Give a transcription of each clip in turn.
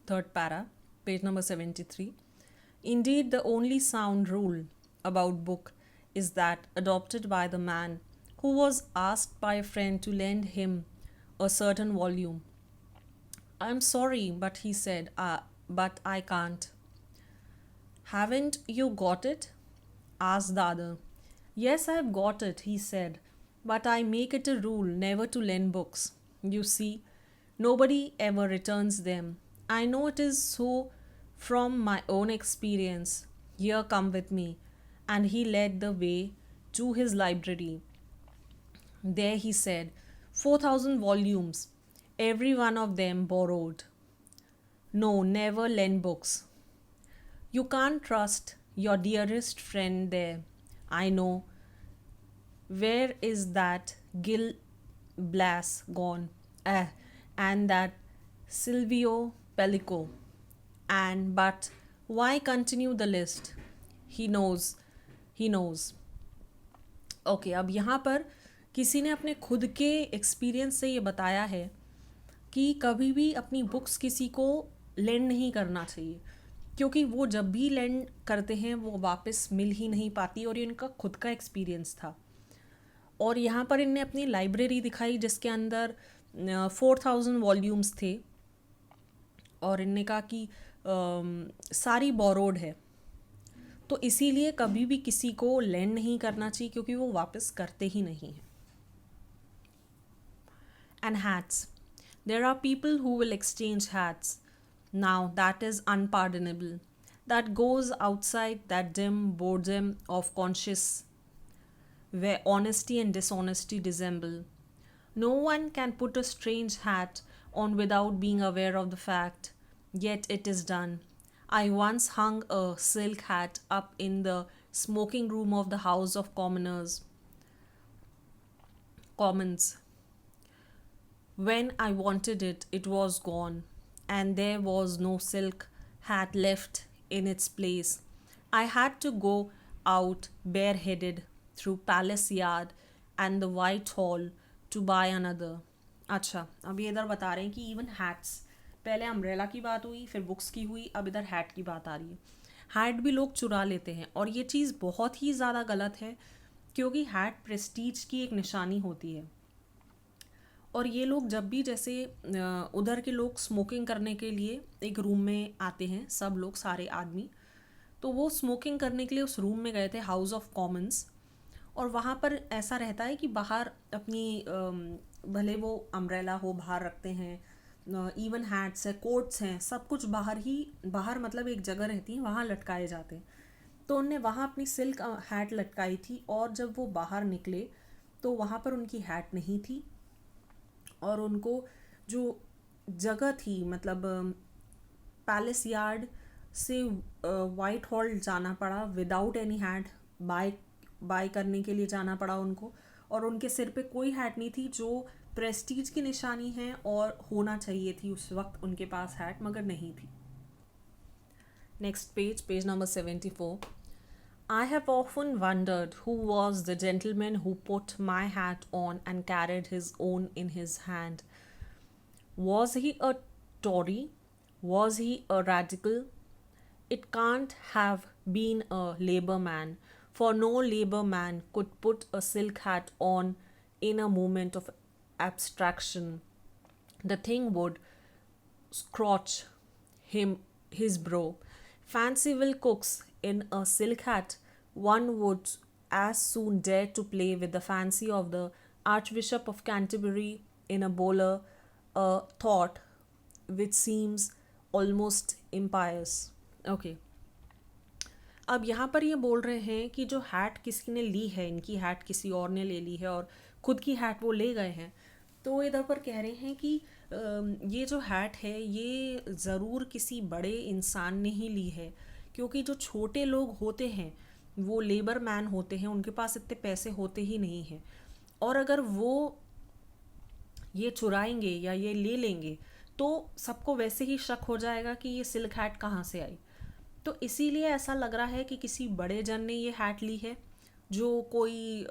third para, page number 73. Indeed, the only sound rule about book is that adopted by the man who was asked by a friend to lend him a certain volume. I'm sorry, but he said, but I can't. Haven't you got it? Asked the other. Yes, I've got it, he said, but I make it a rule never to lend books. You see, nobody ever returns them. I know it is so from my own experience. Here, come with me. And he led the way to his library. There he said, 4,000 volumes, every one of them borrowed. No, never lend books. You can't trust your dearest friend there. I know. Where is that Gil Blas gone? And that Silvio Pellico. And but why continue the list? He knows. He knows. Okay अब यहाँ पर किसी ने अपने खुद के experience से ये बताया है कि कभी भी अपनी बुक्स किसी को लेंड नहीं करना चाहिए, क्योंकि वो जब भी लेंड करते हैं वो वापस मिल ही नहीं पाती, और ये इनका खुद का एक्सपीरियंस था. और यहाँ पर इनने अपनी लाइब्रेरी दिखाई जिसके अंदर 4,000 वॉल्यूम्स थे, और इनने कहा कि सारी बोरोड है, तो इसीलिए कभी भी किसी को लेंड नहीं करना चाहिए क्योंकि वो वापस करते ही नहीं हैं. And hats. There are people who will exchange hats. Now that is unpardonable. That goes outside that dim boredom of conscience where honesty and dishonesty dissemble. No one can put a strange hat on without being aware of the fact, yet it is done. I once hung a silk hat up in the smoking room of the House of Commons. When I wanted it, it was gone, and there was no silk hat left in its place. I had to go out bareheaded through Palace Yard and the Whitehall to buy another. अच्छा, अब ये इधर बता रहे हैं कि even hats, पहले umbrella की बात हुई, फिर बुक्स की हुई, अब इधर हैट की बात आ रही है. हैट भी लोग चुरा लेते हैं, और ये चीज़ बहुत ही ज़्यादा गलत है, क्योंकि हैट प्रेस्टीज की एक निशानी होती है. और ये लोग जब भी जैसे उधर के लोग स्मोकिंग करने के लिए एक रूम में आते हैं, सब लोग सारे आदमी, तो वो स्मोकिंग करने के लिए उस रूम में गए थे, हाउस ऑफ कॉमन्स. और वहाँ पर ऐसा रहता है कि बाहर अपनी भले वो अम्ब्रेला हो बाहर रखते हैं, इवन हैट्स है, कोट्स हैं, सब कुछ बाहर ही, बाहर मतलब एक जगह रहती है वहाँ लटकाए जाते हैं. तो उनने वहाँ अपनी सिल्क हैट लटकाई थी, और जब वो बाहर निकले तो वहाँ पर उनकी हैट नहीं थी, और उनको जो जगह थी मतलब पैलेस यार्ड से वाइट हॉल जाना पड़ा विदाउट एनी हैट, बाय करने के लिए जाना पड़ा उनको, और उनके सिर पे कोई हैट नहीं थी जो प्रेस्टीज की निशानी है और होना चाहिए थी उस वक्त उनके पास हैट, मगर नहीं थी. Next page, page number 74. I have often wondered who was the gentleman who put my hat on and carried his own in his hand. Was he a Tory? Was he a radical? It can't have been a Labour man, for no Labour man could put a silk hat on in a moment of abstraction. The thing would scorch his brow. Fancy Will Cooks in a silk hat, one would as soon dare to play with the fancy of the Archbishop of Canterbury in a bowler, a thought which seems almost impious. Okay. अब यहाँ पर ये बोल रहे हैं कि जो hat किसी ने ली है, इनकी हैट किसी और ने ले ली है और खुद की हैट वो ले गए हैं, तो इधर पर कह रहे हैं कि ये जो हैट है ये ज़रूर किसी बड़े इंसान ने ही ली है, क्योंकि जो छोटे लोग होते हैं वो लेबर मैन होते हैं, उनके पास इतने पैसे होते ही नहीं हैं, और अगर वो ये चुराएंगे या ये ले लेंगे तो सबको वैसे ही शक हो जाएगा कि ये सिल्क हैट कहाँ से आई. तो इसीलिए ऐसा लग रहा है कि किसी बड़े जन ने ये हैट ली है, जो कोई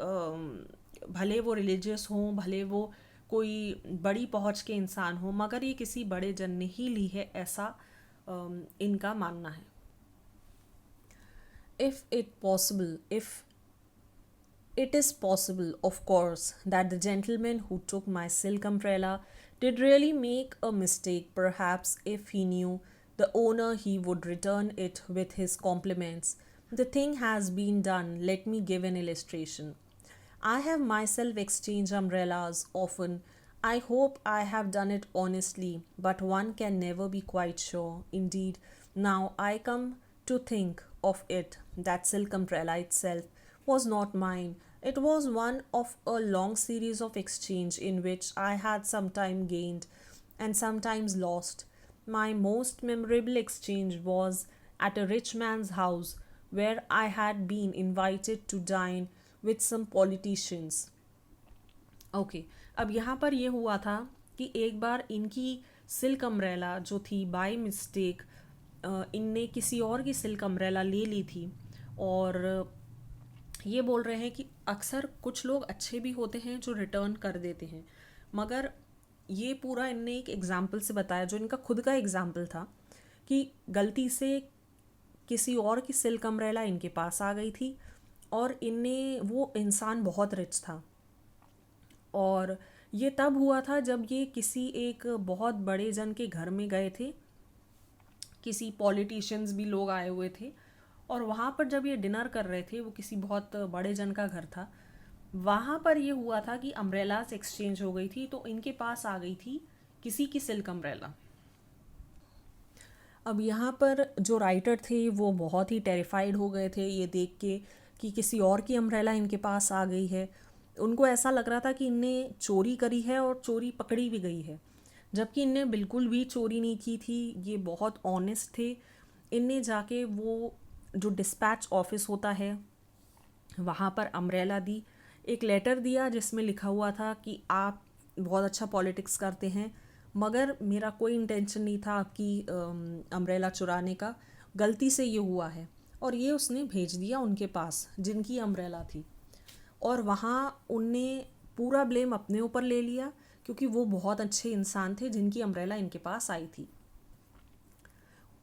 भले वो रिलीजियस हों, भले वो कोई बड़ी पहुंच के इंसान हो, मगर ये किसी बड़े जन ने ही ली है, ऐसा इनका मानना है. If it is possible, of course, that the gentleman who took my silk umbrella did really make a mistake. Perhaps if he knew the owner, he would return it with his compliments. The thing has been done. Let me give an illustration. I have myself exchanged umbrellas often. I hope I have done it honestly, but one can never be quite sure. Indeed, now I come to think of it, that silk umbrella itself was not mine. It was one of a long series of exchange in which I had sometime gained and sometimes lost. My most memorable exchange was at a rich man's house where I had been invited to dine with some politicians. Okay, अब यहाँ पर ये हुआ था कि एक बार इनकी silk umbrella जो थी बाय मिस्टेक इनने किसी और की सिल्क अम्ब्रेला ले ली थी. और ये बोल रहे हैं कि अक्सर कुछ लोग अच्छे भी होते हैं जो रिटर्न कर देते हैं, मगर ये पूरा इनने एक एग्ज़ाम्पल से बताया जो इनका खुद का एग्ज़ाम्पल था कि गलती से किसी और की सिल्क अम्ब्रेला इनके पास आ गई थी और इनने वो इंसान बहुत रिच था. और ये तब हुआ था जब ये किसी एक बहुत बड़े जन के घर में गए थे, किसी पॉलिटिशियंस भी लोग आए हुए थे. और वहाँ पर जब ये डिनर कर रहे थे, वो किसी बहुत बड़े जन का घर था, वहाँ पर ये हुआ था कि अम्ब्रेलास एक्सचेंज हो गई थी. तो इनके पास आ गई थी किसी की सिल्क अम्ब्रेला. अब यहाँ पर जो राइटर थे वो बहुत ही टेरिफाइड हो गए थे ये देख के कि किसी और की अम्ब्रेला इनके पास आ गई है. उनको ऐसा लग रहा था कि इनने चोरी करी है और चोरी पकड़ी भी गई है, जबकि इनने बिल्कुल भी चोरी नहीं की थी. ये बहुत ऑनेस्ट थे. इनने जाके वो जो डिस्पैच ऑफिस होता है वहाँ पर अम्ब्रेला दी, एक लेटर दिया जिसमें लिखा हुआ था कि आप बहुत अच्छा पॉलिटिक्स करते हैं, मगर मेरा कोई इंटेंशन नहीं था आपकी अम्ब्रेला चुराने का, गलती से ये हुआ है. और ये उसने भेज दिया उनके पास जिनकी अम्ब्रेला थी. और वहाँ उनने पूरा ब्लेम अपने ऊपर ले लिया क्योंकि वो बहुत अच्छे इंसान थे जिनकी अम्ब्रेला इनके पास आई थी.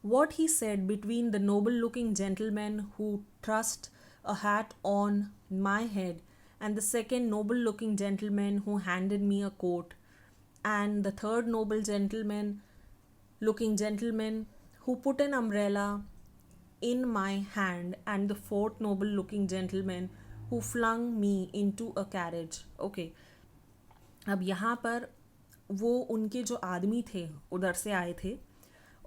What he said between the noble looking gentleman who thrust a hat on my head and the second noble looking gentleman who handed me a coat and the third noble gentleman who put an umbrella in my hand and the fourth noble looking gentleman who flung me into a carriage. Okay, अब यहाँ पर वो उनके जो आदमी थे उधर से आए थे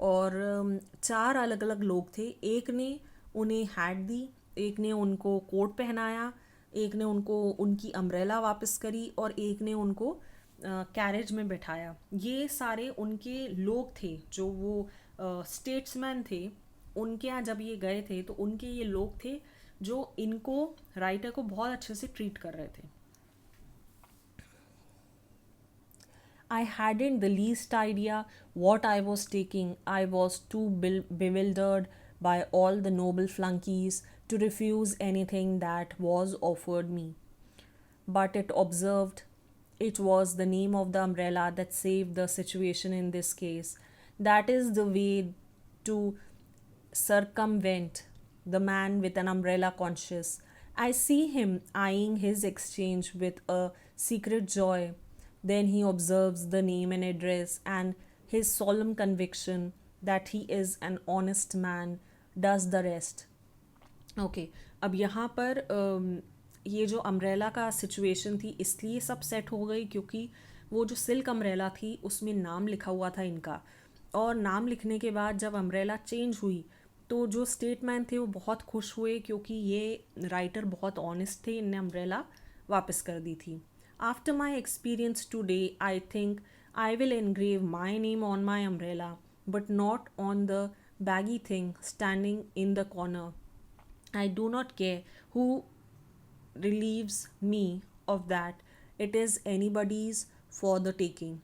और चार अलग अलग लोग थे. एक ने उन्हें हैट दी, एक ने उनको कोट पहनाया, एक ने उनको उनकी अम्ब्रेला वापस करी और एक ने उनको कैरेज में बैठाया. ये सारे उनके लोग थे जो वो स्टेट्समैन थे. उनके यहाँ जब ये गए थे तो उनके ये लोग थे जो इनको राइटर को बहुत अच्छे से ट्रीट कर रहे थे. I hadn't the least idea what I was taking. I was too bewildered by all the noble flunkies to refuse anything that was offered me. But it observed it was the name of the umbrella that saved the situation in this case. That is the way to circumvent the man with an umbrella conscious. I see him eyeing his exchange with a secret joy. Then he observes the name and address, and his solemn conviction that he is an honest man does the rest. Okay, अब यहाँ पर ये जो umbrella का situation थी इसलिए सब set हो गई क्योंकि वो जो सिल्क अम्ब्रेला थी उसमें नाम लिखा हुआ था इनका. और नाम लिखने के बाद जब अम्ब्रेला चेंज हुई तो जो स्टेटमैन थे वो बहुत खुश हुए क्योंकि ये राइटर बहुत ऑनेस्ट थे, इनने अम्ब्रेला वापस कर दी थी. After my experience today, I think I will engrave my name on my umbrella, but not on the baggy thing standing in the corner. I do not care who relieves me of that. It is anybody's for the taking.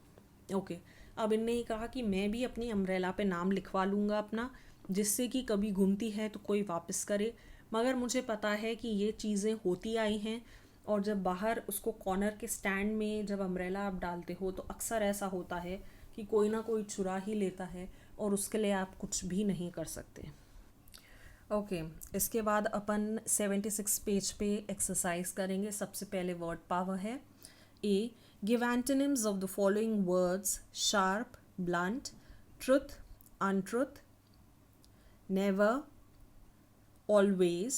Okay, अब इनने ये कहा कि मैं भी अपनी umbrella पे नाम लिखवा लूँगा अपना, जिससे कि कभी घूमती है तो कोई वापस करे. मगर मुझे पता है कि ये चीज़ें होती आई हैं और जब बाहर उसको कॉर्नर के स्टैंड में जब अम्ब्रेला आप डालते हो तो अक्सर ऐसा होता है कि कोई ना कोई चुरा ही लेता है और उसके लिए आप कुछ भी नहीं कर सकते. ओके इसके बाद अपन 76 पेज पे एक्सरसाइज करेंगे. सबसे पहले वर्ड पावर है. A give antonyms of the following words: sharp, blunt, truth, untruth, never, always,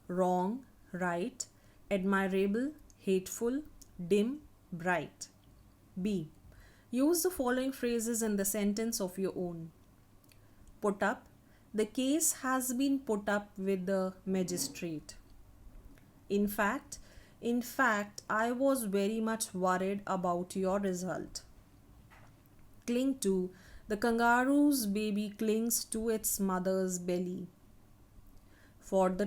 wrong, right, admirable, hateful, dim, bright. B. Use the following phrases in the sentence of your own. Put up. The case has been put up with the magistrate. In fact, I was very much worried about your result. Cling to. The kangaroo's baby clings to its mother's belly. For the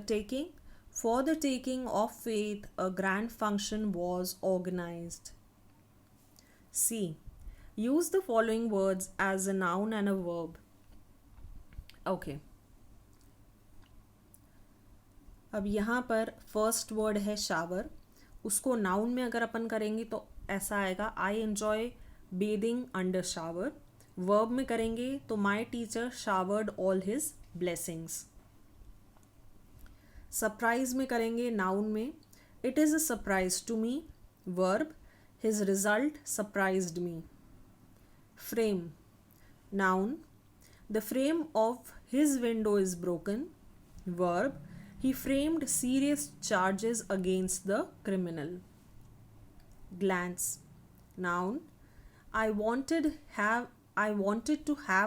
taking of faith, a grand function was organized. C. Use the following words as a noun and a verb. Okay. अब यहाँ पर first word है shower. उसको noun में अगर अपन करेंगे तो ऐसा आएगा: I enjoy bathing under shower. Verb में करेंगे तो my teacher showered all his blessings. Surprise में करेंगे नाउन में: it is a surprise to me. Verb: his result surprised me. Frame noun: the frame of his window is broken. Verb: he framed serious charges against the criminal. Glance noun: I wanted to have